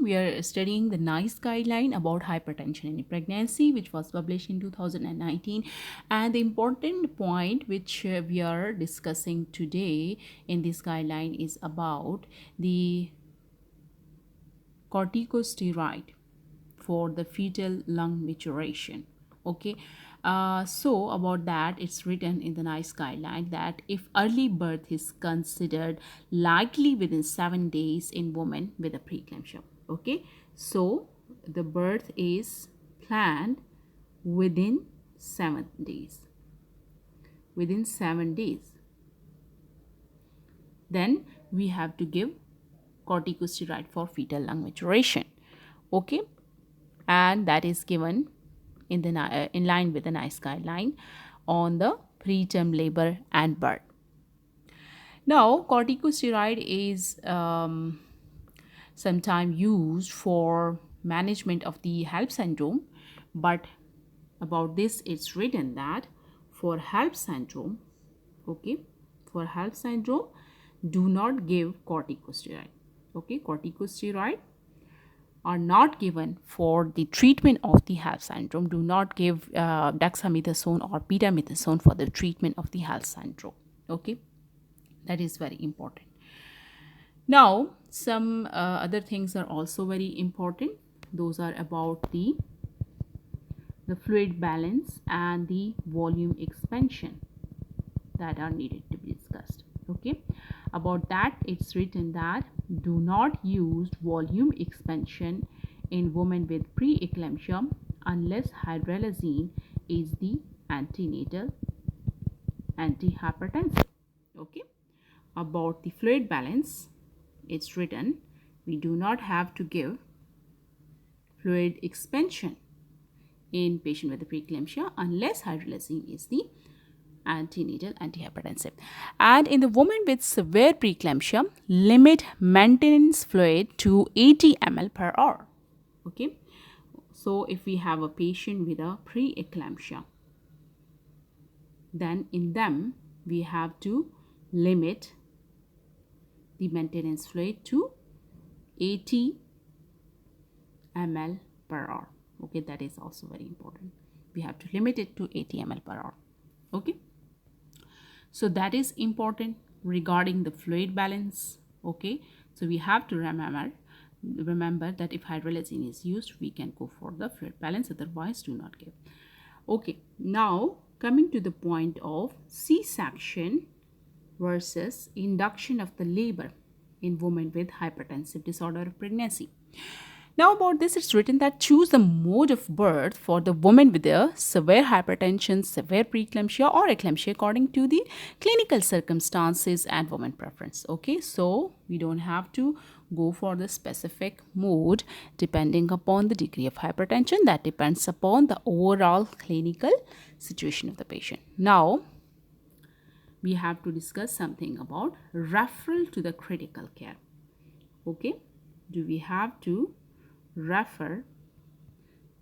we are studying the NICE guideline about hypertension in pregnancy, which was published in 2019. And the important point which we are discussing today in this guideline is about the corticosteroid for the fetal lung maturation. Okay, so about that, it's written in the NICE guideline that if early birth is considered likely within 7 days in women with a preeclampsia. Okay, so the birth is planned within 7 days. Within 7 days, then we have to give corticosteroid for fetal lung maturation. Okay, and that is given in the in line with the NICE guideline on the preterm labor and birth. Now, corticosteroid is sometimes used for management of the HELLP syndrome, but about this it's written that for HELLP syndrome, okay, for HELLP syndrome, do not give corticosteroid. Okay, corticosteroid are not given for the treatment of the HELLP syndrome. Do not give dexamethasone or betamethasone for the treatment of the HELLP syndrome. Okay, that is very important. Now, some other things are also very important. Those are about the fluid balance and the volume expansion that are needed to be discussed. Okay, about that, it's written that do not use volume expansion in women with preeclampsia unless hydralazine is the antenatal antihypertensive. Okay, about the fluid balance, it's written we do not have to give fluid expansion in patient with preeclampsia unless hydralazine is the antenatal antihypertensive. And in the woman with severe preeclampsia, limit maintenance fluid to 80 ml per hour. Okay, so if we have a patient with a preeclampsia, then in them we have to limit the maintenance fluid to 80 ml per hour. Okay, that is also very important. We have to limit it to 80 ml per hour. Okay, so that is important regarding the fluid balance. Okay, so we have to remember that if hydralazine is used, we can go for the fluid balance, otherwise do not give. Okay, now coming to the point of C-section versus induction of the labor in women with hypertensive disorder of pregnancy. Now about this, it's written that choose the mode of birth for the woman with a severe hypertension, severe preeclampsia or eclampsia according to the clinical circumstances and woman preference. Okay, so we don't have to go for the specific mode depending upon the degree of hypertension. That depends upon the overall clinical situation of the patient. Now, we have to discuss something about referral to the critical care. Okay, do we have to refer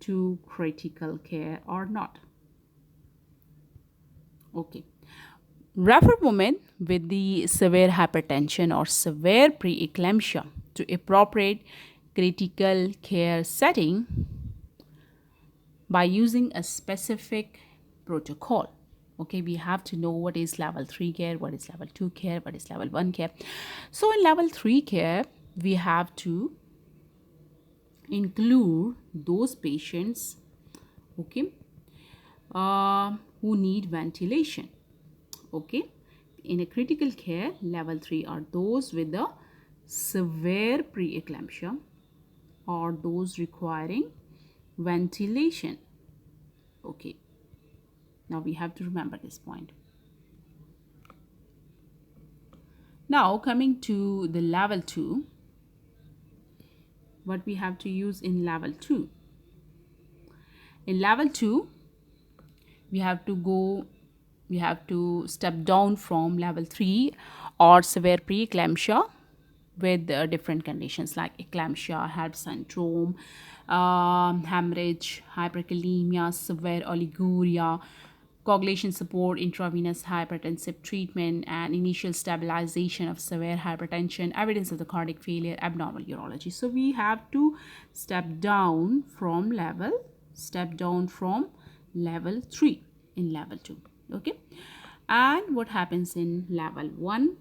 to critical care or not? Okay, refer women with the severe hypertension or severe preeclampsia to appropriate critical care setting by using a specific protocol. Okay, we have to know what is level 3 care, what is level 2 care, what is level 1 care. So in level 3 care, we have to include those patients, okay, who need ventilation. Okay, in a critical care, level 3 are those with the severe preeclampsia or those requiring ventilation. Okay, now we have to remember this point. Now coming to the level 2, what we have to use in level 2. In level 2, we have to step down from level 3 or severe preeclampsia with different conditions like eclampsia, HELLP syndrome, hemorrhage, hyperkalemia, severe oliguria, coagulation support, intravenous hypertensive treatment, and initial stabilization of severe hypertension, evidence of the cardiac failure, abnormal urology. So we have to step down from level 3 in level 2. Okay, and what happens in level 1?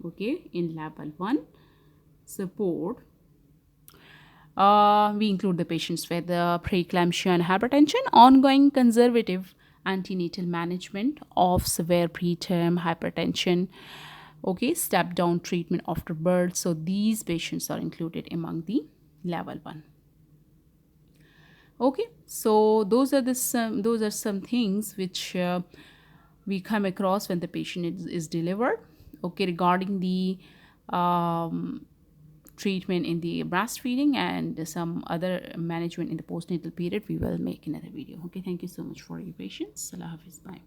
Okay, in level 1 support, we include the patients with preeclampsia and hypertension, ongoing conservative antenatal management of severe preterm hypertension, okay, step down treatment after birth. So these patients are included among the level 1. Okay, so those are some things which we come across when the patient is delivered. Okay, regarding the treatment in the breastfeeding and some other management in the postnatal period, we will make another video. Okay, thank you so much for your patience. Allah Hafiz. Bye.